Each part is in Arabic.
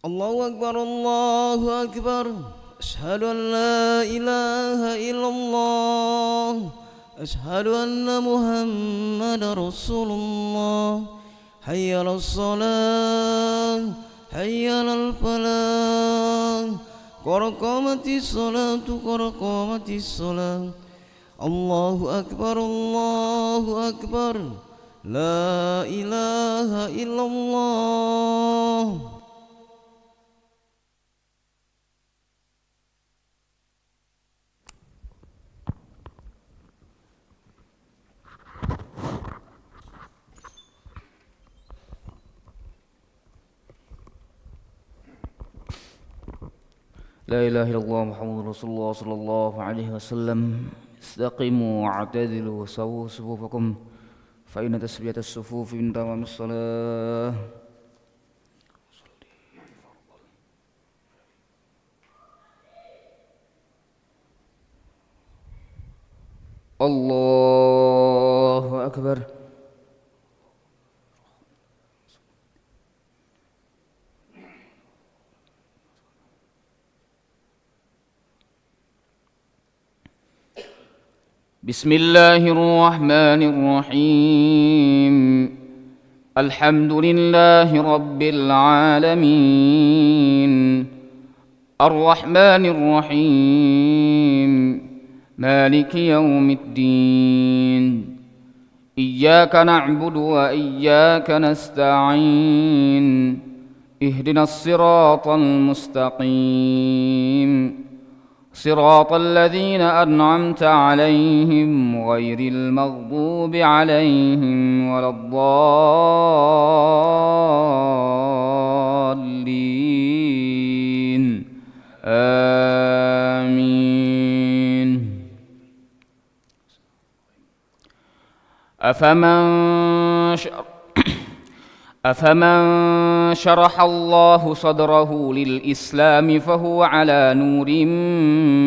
الله أكبر الله أكبر أشهد أن لا إله إلا الله أشهد أن محمد رسول الله حي على الصلاة حي على الفلاح قد قامت الصلاة قد قامت الصلاة الله أكبر الله أكبر لا إله إلا الله لا إله إلا الله محمد رسول الله صلى الله عليه وسلم استقيموا واعتدلوا وسووا صفوفكم فإن تسبية الصفوف من تمام الصلاة الله أكبر بسم الله الرحمن الرحيم الحمد لله رب العالمين الرحمن الرحيم مالك يوم الدين إياك نعبد وإياك نستعين اهدنا الصراط المستقيم صراط الذين أنعمت عليهم غير المغضوب عليهم ولا الضالين آمين أفمن شرح الله صدره للإسلام فهو على نور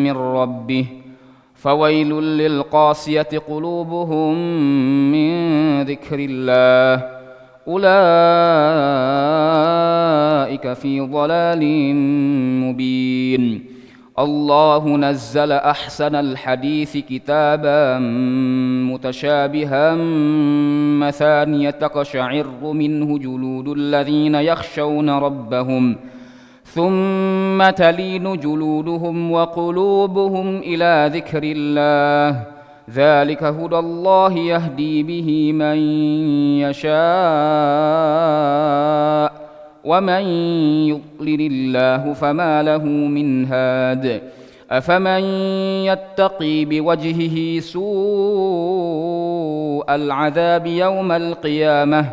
من ربه فويل للقاسية قلوبهم من ذكر الله أولئك في ضلال مبين الله نزل أحسن الحديث كتابا متشابها مثانية تقشعر منه جلود الذين يخشون ربهم ثم تلين جلودهم وقلوبهم إلى ذكر الله ذلك هدى الله يهدي به من يشاء ومن يضلل الله فما له من هاد أفمن يتقي بوجهه سوء العذاب يوم القيامة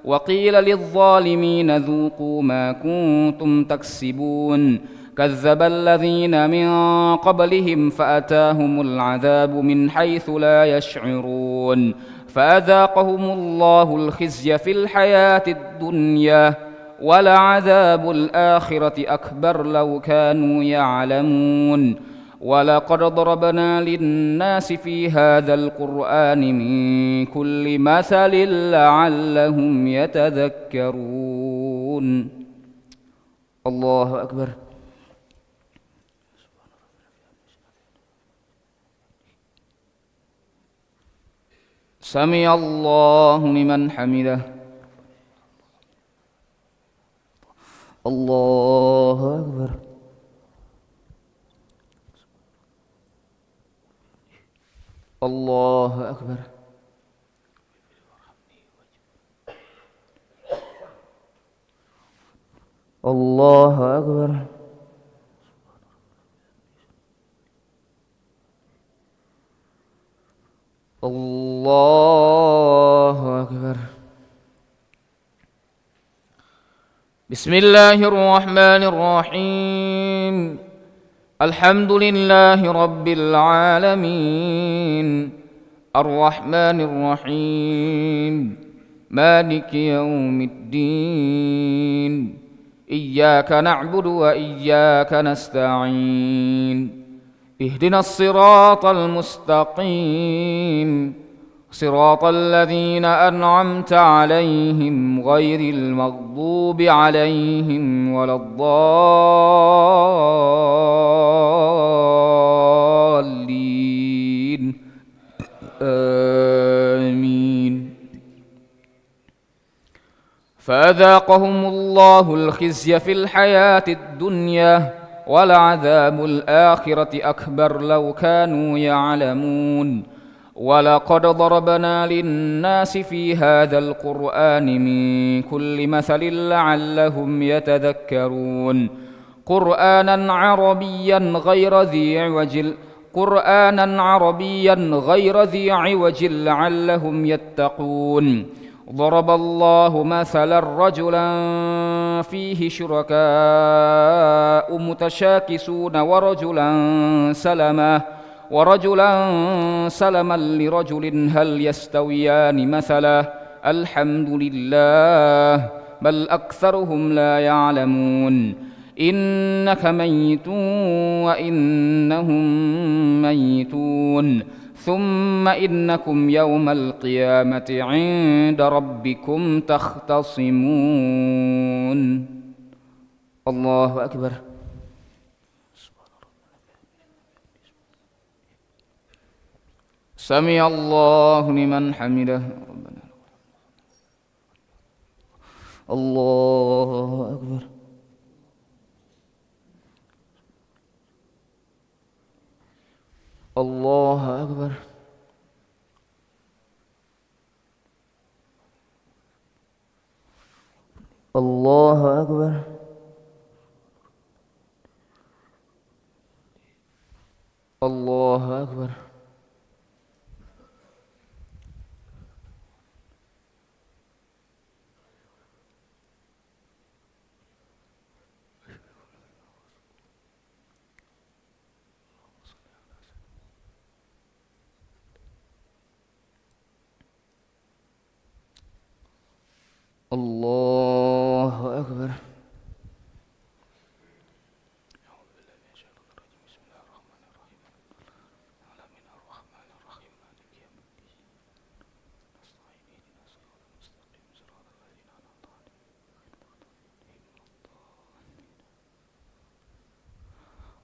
وقيل للظالمين ذوقوا ما كنتم تكسبون كذب الذين من قبلهم فأتاهم العذاب من حيث لا يشعرون فأذاقهم الله الخزي في الحياة الدنيا ولعذاب الآخرة أكبر لو كانوا يعلمون ولقد ضربنا للناس في هذا القرآن من كل مثل لعلهم يتذكرون الله أكبر سمع الله لمن حمده الله أكبر الله أكبر الله أكبر الله أكبر بسم الله الرحمن الرحيم الحمد لله رب العالمين الرحمن الرحيم مالك يوم الدين إياك نعبد وإياك نستعين اهدنا الصراط المستقيم صراط الذين أنعمت عليهم غير المغضوب عليهم ولا الضالين آمين. فأذاقهم الله الخزي في الحياة الدنيا ولعذاب الآخرة أكبر لو كانوا يعلمون. ولقد ضربنا للناس في هذا القرآن من كل مثل لعلهم يتذكرون. قرآنا عربيا غير ذي عوج لعلهم يتقون. ضرب الله مثلا رجلا فيه شركاء متشاكسون ورجلا سلما لرجل هل يستويان مثلا الحمد لله بل أكثرهم لا يعلمون. إنك ميت وإنهم ميتون ثم إنكم يوم القيامة عند ربكم تختصمون. الله أكبر. سمع الله لمن حمده. الله أكبر. الله أكبر. الله أكبر. الله أكبر. الله أكبر.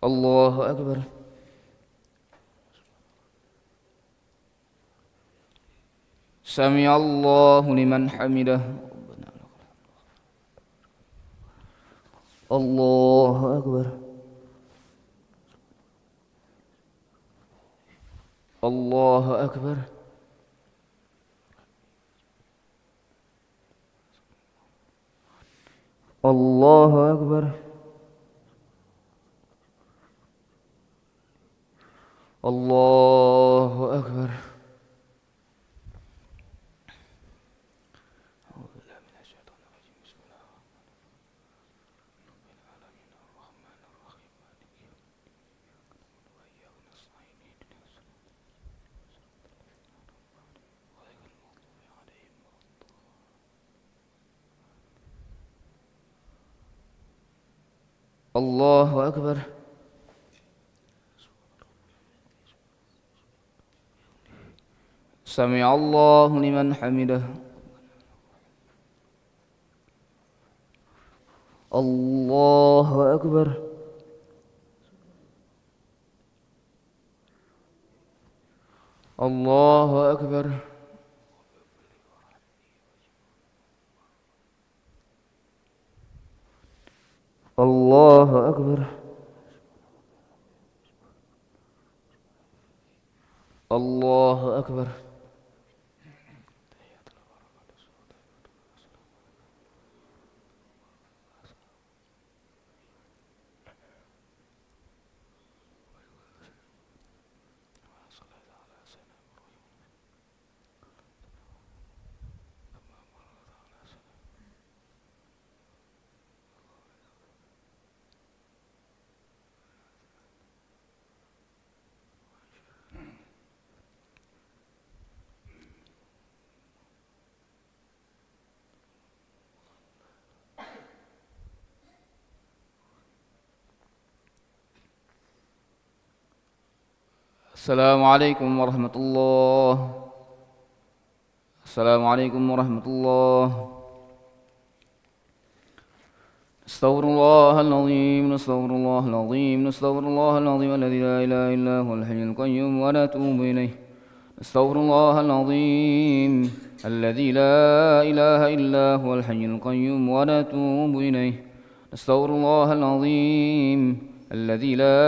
الله أكبر. سمع الله لمن حمده. الله أكبر. الله أكبر. الله أكبر. الله أكبر. الله أكبر. سمع الله لمن حمده. الله أكبر. الله أكبر. الله أكبر. الله أكبر. السلام عليكم ورحمة الله. Assalamualaikum warahmatullahi wabarakatuh. استغفر الله العظيم استغفر الله العظيم استغفر الله العظيم الذي لا إله إلا هو الحي القيوم ونتوب إليه استغفر الله العظيم الذي لا إله إلا هو الحي القيوم ونتوب إليه استغفر الله العظيم الذي لا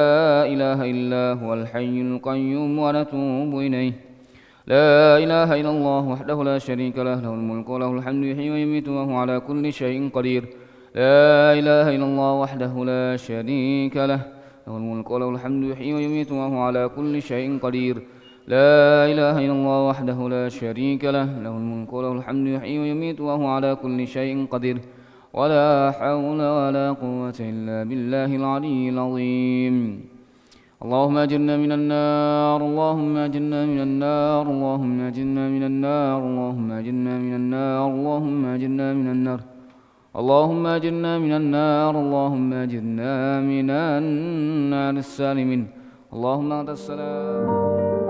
إله إلا هو الحي القيوم ونتوب إليه لا إله إلا الله وحده لا شريك له له الملك وله الحمد يحيي ويميت وهو على كل شيء قدير لا إله إلا الله وحده لا شريك له له الملك وله الحمد يحيي ويميت وهو على كل شيء قدير لا إله إلا الله وحده لا شريك له له الملك وله الحمد يحيي ويميت وهو على كل شيء قدير ولا حول ولا قوة إلا بالله العلي العظيم اللهم أجرنا من النار اللهم أجرنا من النار اللهم أجرنا من النار اللهم أجرنا من النار اللهم أجرنا من النار اللهم أجرنا من النار اللهم أجرنا من النار السالمين اللهم أنت السلام